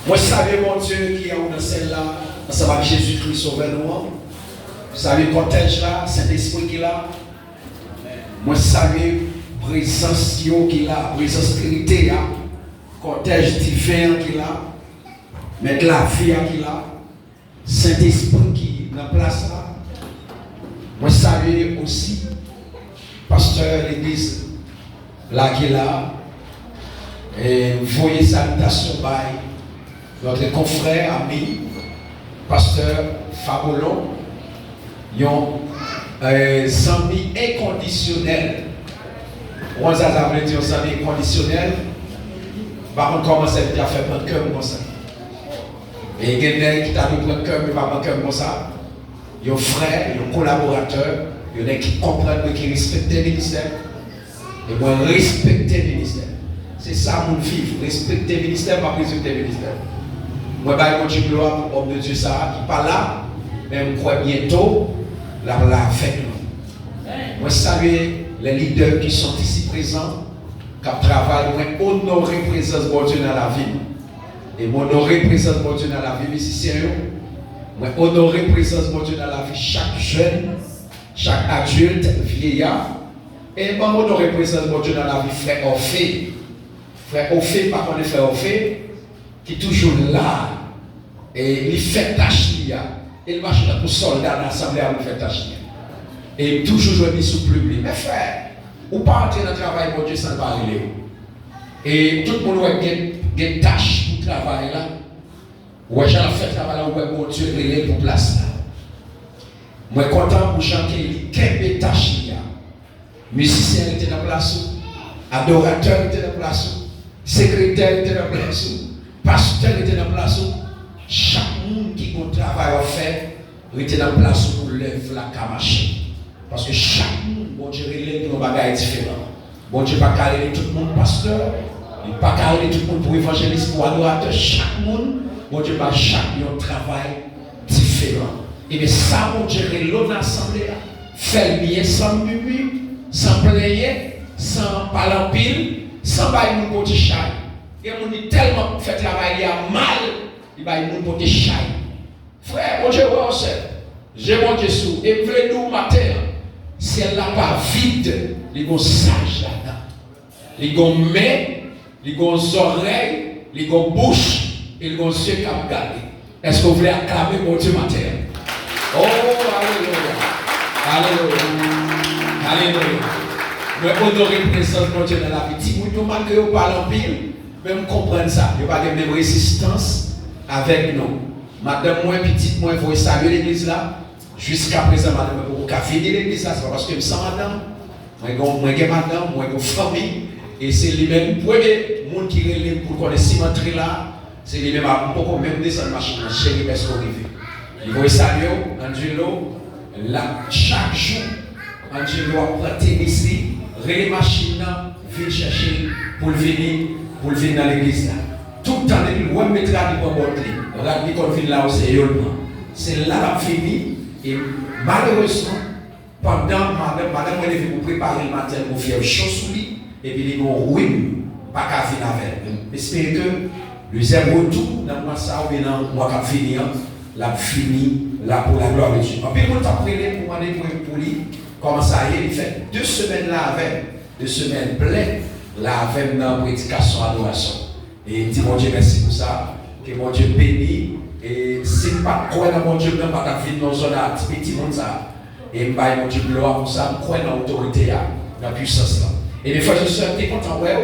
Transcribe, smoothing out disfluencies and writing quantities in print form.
Moi, je savais, mon Dieu, qui est dans celle-là, ensemble avec Jésus-Christ sauveur-nous. Vous savez, le cortège là, Saint-Esprit qui est là. Moi, je savais, présence qui est là, présence spirituelle là, cortège divin qui est là, mettre la vie qui est là, Saint-Esprit qui est dans la place là. Moi, je savais aussi, pasteur de l'église là qui est là, et vous voyez salutation par notre confrère, ami, pasteur Fabolon, ils ont amis inconditionnels. On a dit aux amis inconditionnels, par contre, comment ça veut dire faire prendre cœur comme ça. Et il y a des gens qui t'ont prendre cœur, mais pas prendre cœur comme ça. Il y a un frère, il y a un collaborateur, il y a des gens qui comprennent, qui respectent le ministère. Et moi, respecter le ministère. C'est ça mon vivre, respecter le ministère, pas respecter le ministère. Moi, je continue gloire pour l'homme de Dieu, ça, qui n'est pas là, mais je crois bientôt, là, avec nous. Moi, je savais les leaders qui sont ici présents, qui travaillent, moi, honorer la présence de Dieu dans la vie. Et m'honorer la présence de Dieu dans la vie, c'est sérieux. Moi, honorer la présence de Dieu dans la vie, chaque jeune, chaque adulte, vieillard. Et moi, honorer la présence de Dieu dans la vie, frère Orphée. Frère Orphée, par contre, frère Orphée, qui est toujours là. Et il fait tâche. Il marche pour soldat dans l'assemblée à faire tâche. Et toujours jouer sous plume. Mais frère, ou pas entrer dans le travail pour Dieu sans parler. Et tout le monde a une tâche pour travailler là. Ouais, j'ai fait travail où mon Dieu est pour place là. Moi content pour chanter quelques tâches là. Musicien était dans place, adorateur était dans place, secrétaire était dans place, pasteur était dans place. Chaque monde qui a un travail à faire était dans place pour lever la camache. Parce que chaque monde, bon Dieu relève pour un bagage différent. Bon Dieu pas carrer tout le monde pasteur, il pas carrer tout le monde pour évangéliste, pour adorateur. Chaque monde, bon Dieu pas chaque un travail différent. Et bien ça, mon Dieu, l'on assemblée, fait bien sans murmure, sans plaigner, sans parler en pile, sans bailler mon côté chai. Et mon dit tellement fait travailler mal, il baille mon côté chai. Frère, mon Dieu, j'ai mon Dieu sous, et vous nous matin, si elle n'a pas vide, les gars sage là-dedans. Les gars mains, les gars oreilles, les gars bouche, et les gars yeux qui ont gardé. Est-ce que vous voulez acclamer mon Dieu matin? Oh, alléluia. Alléluia. Alléluia. Mais honorer le présence de Dieu dans la vie. Si vous malgré vous parlez en pile, même comprendre ça. Il n'y a pas de même résistance avec nous. Madame, moi, petite, moi, vous saluer l'église là. Jusqu'à présent, madame, vous avez fini l'église là. C'est pas parce que je sens madame. Moi, j'ai madame, moi, j'ai famille. Et c'est lui-même, le premier monde qui relève pour qu'on ait cimenterie là. C'est lui-même, pour même descendre la machine, chérie, parce qu'on arrive. Il faut saluer Angelo, chaque jour, Angelo a prêté ici, les machines, vient chercher pour venir dans l'église. Tout le temps, il va mettre à l'école bord. L'école vient là où c'est là qu'il fini. Et malheureusement, pendant madame est venue pour préparer le matin pour faire chaud sous lui, et puis il vont ruine, pas qu'à venir avec. J'espère que le zéro retour dans le mois ça ou bien dans le mois qui finir. La fini là pour la gloire de Dieu. En plus, on t'a prié pour aller pour lui. Comment ça y est, il fait 2 semaines là avec, 2 semaines pleines là avec dans la prédication adoration. Et dit mon Dieu merci pour ça, que mon Dieu bénit. Et si pas quoi dans mon Dieu, même pas ta vie dans zone à petit monde ça. Et mon Dieu gloire pour ça, croire dans l'autorité, dans la puissance là. Et des fois je suis content ouais.